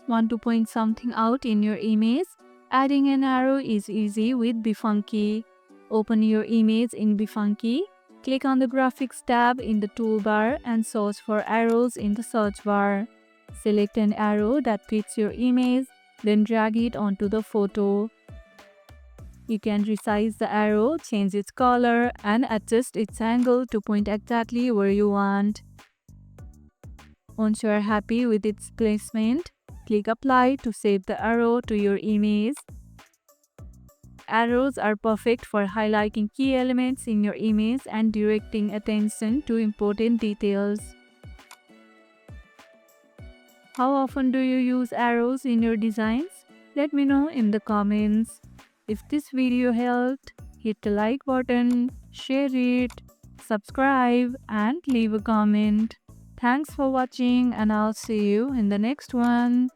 Want to point something out in your image? Adding an arrow is easy with Befunky. Open your image in Befunky. Click on the Graphics tab in the toolbar and search for arrows in the search bar. Select an arrow that fits your image, then drag it onto the photo. You can resize the arrow, change its color, and adjust its angle to point exactly where you want. Once you are happy with its placement, click Apply to save the arrow to your image. Arrows are perfect for highlighting key elements in your image and directing attention to important details. How often do you use arrows in your designs? Let me know in the comments. If this video helped, hit the like button, share it, subscribe, and leave a comment. Thanks for watching, and I'll see you in the next one.